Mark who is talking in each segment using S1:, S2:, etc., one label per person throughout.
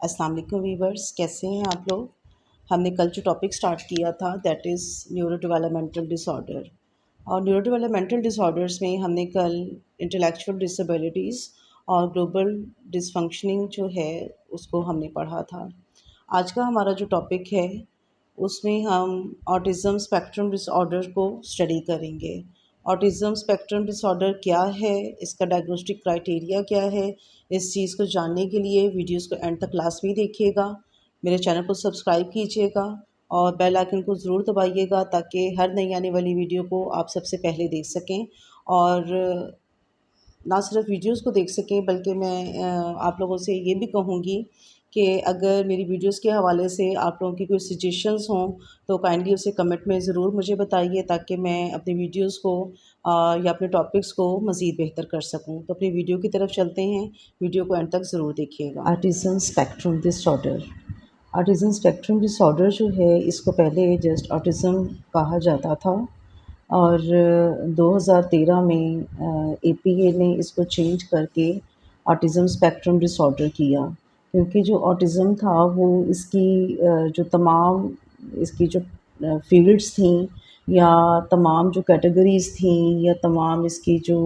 S1: अस्सलाम वालेकुम वीवर्स, कैसे हैं आप लोग। हमने कल जो टॉपिक स्टार्ट किया था that is neuro developmental disorder. और न्यूरो डेवलपमेंटल डिसऑर्डर्स में हमने कल इंटेलेक्चुअल डिसेबिलिटीज़ और ग्लोबल डिसफंक्शनिंग जो है उसको हमने पढ़ा था। आज का हमारा जो टॉपिक है उसमें हम ऑटिज़म स्पेक्ट्रम डिसऑर्डर को स्टडी करेंगे। ऑटिज़म स्पेक्ट्रम डिसऑर्डर क्या है, इसका डायग्नोस्टिक क्राइटेरिया क्या है, इस चीज़ को जानने के लिए वीडियोस को एंड तक क्लास में देखिएगा। मेरे चैनल को सब्सक्राइब कीजिएगा और बेल आइकन को ज़रूर दबाइएगा ताकि हर नई आने वाली वीडियो को आप सबसे पहले देख सकें और ना सिर्फ वीडियोस को देख सकें बल्कि मैं आप लोगों से ये भी कहूँगी कि अगर मेरी वीडियोस के हवाले से आप लोगों की कोई सजेशंस हों तो काइंडली उसे कमेंट में ज़रूर मुझे बताइए ताकि मैं अपनी वीडियोस को या अपने टॉपिक्स को मज़ीद बेहतर कर सकूं। तो अपनी वीडियो की तरफ चलते हैं, वीडियो को एंड तक ज़रूर देखिएगा। Autism spectrum disorder. Autism spectrum disorder जो है इसको पहले जस्ट ऑटिज़म कहा जाता था और 2013 में एपीए ने इसको चेंज करके ऑटिज़म स्पेक्ट्रम डिसऑर्डर किया, क्योंकि जो ऑटिज़म था वो इसकी जो तमाम इसकी जो फ़ील्ड्स थी या तमाम जो कैटेगरीज़ थी या तमाम इसकी जो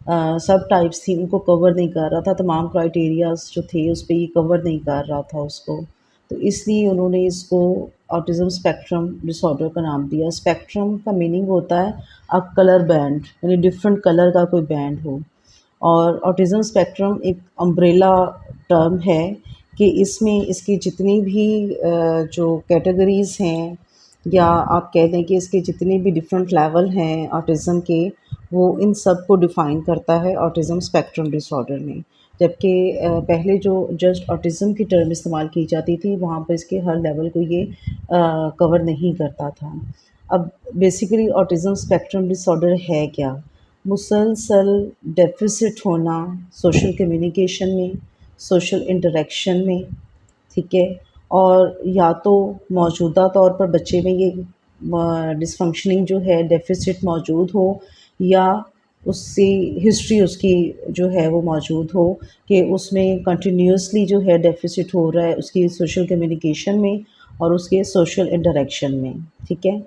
S1: सब टाइप्स थी उनको कवर नहीं कर रहा था। तमाम क्राइटेरियाज़ जो थे उस पे ये कवर नहीं कर रहा था उसको। तो इसलिए उन्होंने इसको ऑटिज़म स्पेक्ट्रम डिसऑर्डर का नाम दिया। स्पेक्ट्रम का मीनिंग होता है अ कलर बैंड, यानी डिफरेंट कलर का कोई बैंड हो। और ऑटिज़म स्पेक्ट्रम एक अम्ब्रेला टर्म है कि इसमें इसकी जितनी भी जो कैटेगरीज़ हैं या आप कह दें कि इसके जितने भी डिफरेंट लेवल हैं ऑटिज़म के, वो इन सब को डिफ़ाइन करता है ऑटिज़म स्पेक्ट्रम डिसऑर्डर में। जबकि पहले जो जस्ट ऑटिज़म की टर्म इस्तेमाल की जाती थी वहाँ पर इसके हर लेवल को ये कवर नहीं करता था। अब बेसिकली ऑटिज़म स्पेक्ट्रम डिसऑर्डर है क्या? मुसलसल डेफ़िसिट होना सोशल कम्युनिकेशन में, सोशल इंटरैक्शन में, ठीक है? और या तो मौजूदा तौर पर बच्चे में ये डिसफंक्शनिंग जो है डेफ़िसिट मौजूद हो या उससे हिस्ट्री उसकी जो है वो मौजूद हो कि उसमें कंटिन्यूअसली जो है डेफ़िसिट हो रहा है उसकी सोशल कम्युनिकेशन में और उसके सोशल इंटरैक्शन में, ठीक है?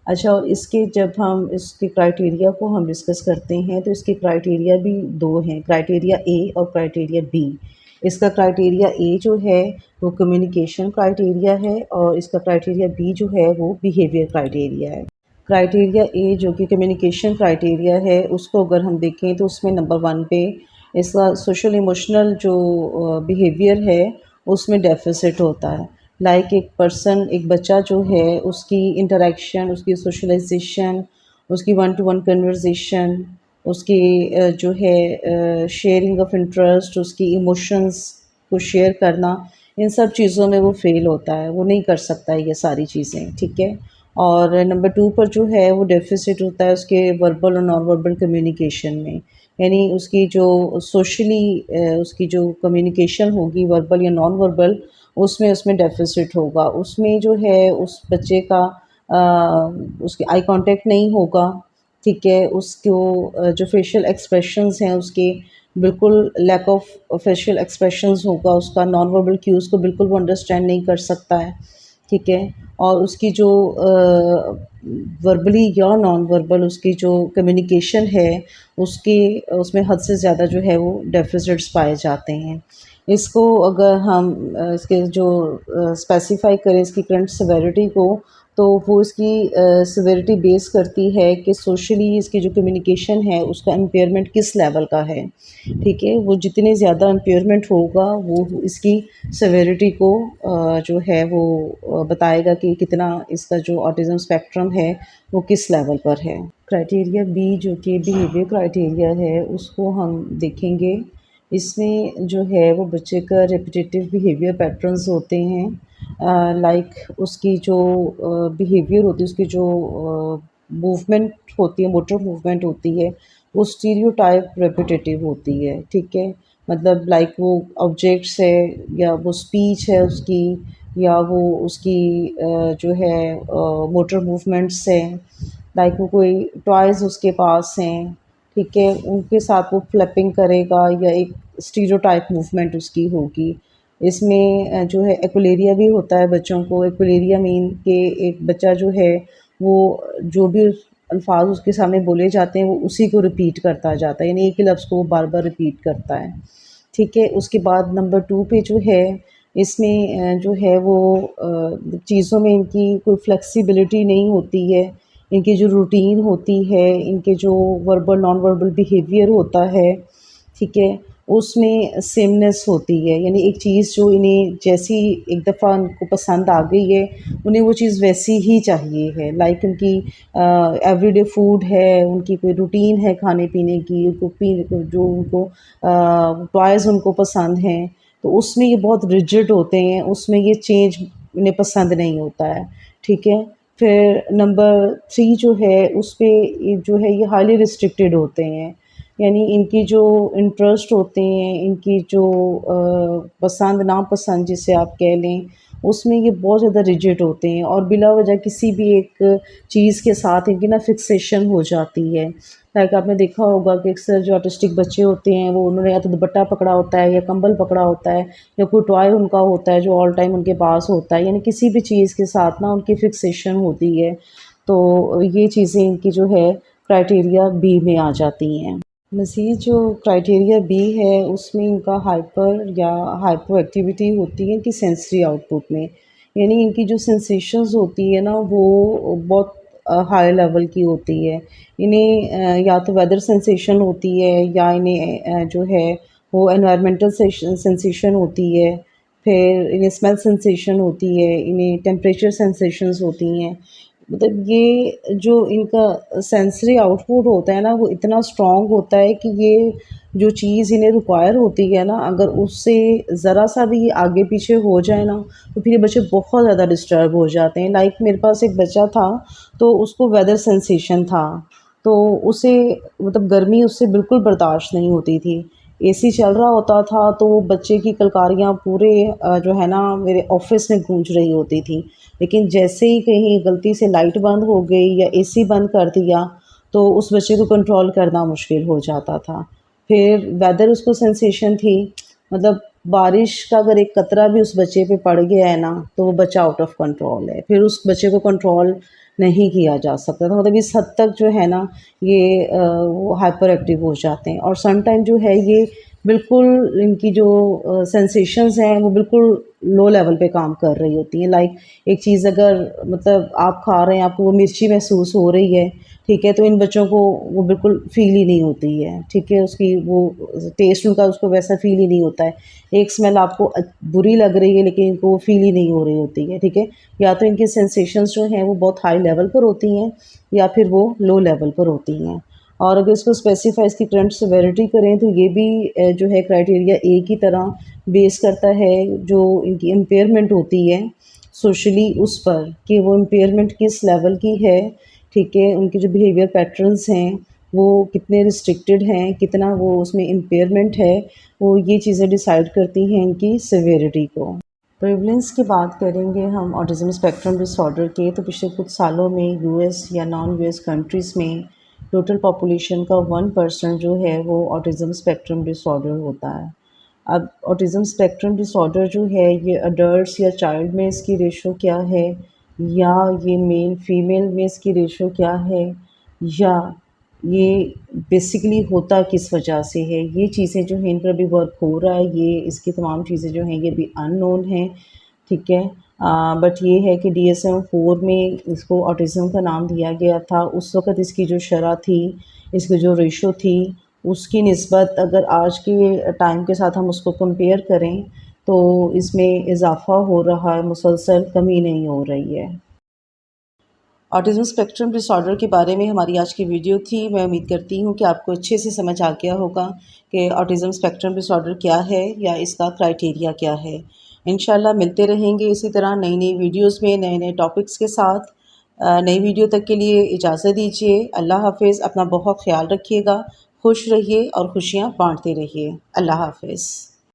S1: अच्छा, और इसके जब हम इसके क्राइटेरिया को हम डिस्कस करते हैं तो इसके क्राइटेरिया भी 2 हैं, क्राइटेरिया ए और क्राइटेरिया बी। इसका क्राइटेरिया ए जो है वो कम्युनिकेशन क्राइटेरिया है और इसका क्राइटेरिया बी जो है वो बिहेवियर क्राइटेरिया है। क्राइटेरिया ए जो कि कम्युनिकेशन क्राइटेरिया है उसको अगर हम देखें तो उसमें नंबर 1 पे इसका सोशल इमोशनल जो बिहेवियर है उसमें डेफ़िसिट होता है। लाइक एक पर्सन, एक बच्चा जो है उसकी इंटरैक्शन, उसकी सोशलाइजेशन, उसकी वन टू वन कन्वर्सेशन, उसकी जो है शेयरिंग ऑफ इंटरेस्ट, उसकी इमोशंस को शेयर करना, इन सब चीज़ों में वो फेल होता है, वो नहीं कर सकता है ये सारी चीज़ें, ठीक है। और नंबर 2 पर जो है वो डेफ़िसिट होता है उसके वर्बल और नॉन वर्बल कम्युनिकेशन में, यानी उसकी जो सोशली उसकी जो कम्युनिकेशन होगी वर्बल या नॉन वर्बल उसमें डेफ़िसिट होगा। उसमें जो है उस बच्चे का उसकी आई कॉन्टैक्ट नहीं होगा, ठीक है। उसको जो फ़ेशियल एक्सप्रेशंस हैं उसके बिल्कुल लैक ऑफ फ़ेशियल एक्सप्रेशंस होगा, उसका नॉन वर्बल क्यूज़ को बिल्कुल वो अंडरस्टैंड नहीं कर सकता है, ठीक है। और उसकी जो वर्बली या नॉन वर्बल उसकी जो कम्युनिकेशन है उसकी उसमें हद से ज़्यादा जो है वो डेफ़िसिट्स पाए जाते हैं। इसको अगर हम इसके जो स्पेसिफ़ाई करें इसकी करंट सेवेरिटी को, तो वो इसकी सेवेरिटी बेस करती है कि सोशली इसकी जो कम्युनिकेशन है उसका इम्पेयरमेंट किस लेवल का है, ठीक है। वो जितने ज़्यादा इम्पेयरमेंट होगा वो इसकी सेवेरिटी को जो है वो बताएगा कि कितना इसका जो ऑटिज़म स्पेक्ट्रम है वो किस लेवल पर है। क्राइटेरिया बी जो कि बिहेवियर क्राइटेरिया है उसको हम देखेंगे। इसमें जो है वो बच्चे का रेपिटेटिव बिहेवियर पैटर्न्स होते हैं, लाइक उसकी जो बिहेवियर होती है, उसकी जो मूवमेंट होती है, मोटर मूवमेंट होती है, वो स्टीरियोटाइप रेपिटेटिव होती है, ठीक है। मतलब लाइक वो ऑब्जेक्ट्स है या वो स्पीच है उसकी या वो उसकी जो है मोटर मूवमेंट्स हैं, लाइक वो कोई टॉयज़ उसके पास हैं, ठीक है, उनके साथ वो फ्लैपिंग करेगा या एक स्टीरियोटाइप मूवमेंट उसकी होगी। इसमें जो है एक्वेलेरिया भी होता है बच्चों को। एक्वेलेरिया मीन कि एक बच्चा जो है वो जो भी अल्फाज उसके सामने बोले जाते हैं वो उसी को रिपीट करता जाता है, यानी एक ही लफ्ज़ को वो बार बार रिपीट करता है। ठीक है, उसके बाद नंबर 2 पे जो है इसमें जो है वो चीज़ों में इनकी कोई फ्लेक्सिबिलिटी नहीं होती है। इनकी जो रूटीन होती है, इनके जो वर्बल नॉन वर्बल बिहेवियर होता है, ठीक है, उसमें सेमनेस होती है। यानी एक चीज़ जो इन्हें जैसी एक दफ़ा उनको पसंद आ गई है, उन्हें वो चीज़ वैसी ही चाहिए है। लाइक उनकी एवरीडे फूड है, उनकी कोई रूटीन है खाने-पीने की, उनको जो उनको टॉयज़ उनको पसंद हैं, तो उसमें ये बहुत रिजिड होते हैं, उसमें ये चेंज इन्हें पसंद नहीं होता है, ठीक है। फिर नंबर 3 जो है उस पे ये जो है ये हाईली रिस्ट्रिक्टेड होते हैं, यानी इनकी जो इंटरेस्ट होते हैं, इनकी जो पसंद नापसंद जिसे आप कह लें, उसमें ये बहुत ज़्यादा रिजिड होते हैं और बिला वजह किसी भी एक चीज़ के साथ इनकी ना फिक्सेशन हो जाती है। लाइक आपने देखा होगा कि अक्सर जो ऑटिस्टिक बच्चे होते हैं वो उन्होंने या तो दुपट्टा पकड़ा होता है या कंबल पकड़ा होता है या कोई टॉय उनका होता है जो ऑल टाइम उनके पास होता है, यानी किसी भी चीज़ के साथ ना उनकी फिक्सेशन होती है। तो ये चीज़ें इनकी जो है क्राइटेरिया बी में आ जाती हैं। मज़ीद जो क्राइटेरिया बी है उसमें इनका हाइपर या हाइपो एक्टिविटी होती है इनकी सेंसरी आउटपुट में, यानी इनकी जो सेंसेशंस होती है ना वो बहुत हाई लेवल की होती है। इन्हें या तो वेदर सेंसेशन होती है या इन्हें जो है वो एनवायरमेंटल सेंसेशन होती है, फिर इन्हें स्मेल सेंसेशन होती है, इन्हें टेम्परेचर सेंसेशंस होती हैं। मतलब ये जो इनका सेंसरी आउटपुट होता है ना वो इतना स्ट्रॉन्ग होता है कि ये जो चीज़ इन्हें रिक्वायर होती है ना, अगर उससे ज़रा सा भी आगे पीछे हो जाए ना तो फिर ये बच्चे बहुत ज़्यादा डिस्टर्ब हो जाते हैं। लाइक मेरे पास एक बच्चा था तो उसको वेदर सेंसेशन था, तो उसे मतलब गर्मी उससे बिल्कुल बर्दाश्त नहीं होती थी। एसी चल रहा होता था तो वो बच्चे की किलकारियाँ पूरे जो है ना मेरे ऑफ़िस में गूंज रही होती थी। लेकिन जैसे ही कहीं गलती से लाइट बंद हो गई या एसी बंद कर दिया तो उस बच्चे को कंट्रोल करना मुश्किल हो जाता था। फिर वेदर उसको सेंसेशन थी, मतलब बारिश का अगर एक कतरा भी उस बच्चे पे पड़ गया है ना तो वो बच्चा आउट ऑफ कंट्रोल है, फिर उस बच्चे को कंट्रोल नहीं किया जा सकता था। मतलब इस हद तक जो है ना ये वो हाइपर एक्टिव हो जाते हैं और सम टाइम जो है ये बिल्कुल इनकी जो सेंसेशंस हैं वो बिल्कुल लो लेवल पे काम कर रही होती हैं। लाइक एक चीज़ अगर मतलब आप खा रहे हैं, आपको वो मिर्ची महसूस हो रही है, ठीक है, तो इन बच्चों को वो बिल्कुल फ़ील ही नहीं होती है, ठीक है, उसकी वो टेस्ट उनका उसको वैसा फ़ील ही नहीं होता है। एक स्मेल आपको बुरी लग रही है लेकिन इनको वो फ़ील ही नहीं हो रही होती है, ठीक है। या तो इनकी सेंसेशंस जो हैं वो बहुत हाई लेवल पर होती हैं या फिर वो लो लेवल पर होती हैं। और अगर इसको स्पेसिफ़ाई इसकी करंट सेवेरिटी करें तो ये भी जो है क्राइटेरिया ए की तरह बेस करता है जो इनकी इम्पेयरमेंट होती है सोशली उस पर कि वो इम्पेयरमेंट किस लेवल की है, ठीक है। उनके जो बिहेवियर पैटर्न्स हैं वो कितने रिस्ट्रिक्टेड हैं, कितना वो उसमें इम्पेयरमेंट है, वो ये चीज़ें डिसाइड करती हैं इनकी सेवेरिटी को। प्रेवलेंस की बात करेंगे हम ऑटिज़म स्पेक्ट्रम डिसऑर्डर के, तो पिछले कुछ सालों में यूएस या नॉन यूएस कंट्रीज़ में टोटल पॉपुलेशन का 1% जो है वो ऑटिज़म स्पेक्ट्रम डिसऑर्डर होता है। अब ऑटिज़म स्पेक्ट्रम डिसऑर्डर जो है ये अडल्ट्स या चाइल्ड में इसकी रेशो क्या है, या ये मेल फीमेल में इसकी रेशो क्या है, या ये बेसिकली होता किस वजह से है, ये चीज़ें जो हैं इन पर अभी वर्क हो रहा है। ये इसकी तमाम चीज़ें जो हैं ये भी अननोन हैं, ठीक है। बट ये है कि DSM-4 में इसको ऑटिज़म का नाम दिया गया था। उस वक़्त इसकी जो शरह थी, इसकी जो रेशो थी, उसकी निस्बत अगर आज के टाइम के साथ हम उसको कंपेयर करें तो इसमें इज़ाफ़ा हो रहा है, मुसलसल कमी नहीं हो रही है। ऑटिज़म स्पेक्ट्रम डिसऑर्डर के बारे में हमारी आज की वीडियो थी। मैं उम्मीद करती हूँ कि आपको अच्छे से समझ आ गया होगा कि ऑटिज़म स्पेक्ट्रम डिसऑर्डर क्या है या इसका क्राइटेरिया क्या है। इंशाल्लाह मिलते रहेंगे इसी तरह नई-नई वीडियोज़ में नए-नए टॉपिक्स के साथ। नई वीडियो तक के लिए इजाज़त दीजिए। अल्लाह हाफ़िज़। अपना बहुत ख़्याल रखिएगा, खुश रहिए और खुशियाँ बाँटते रहिए। अल्लाह हाफ़िज़।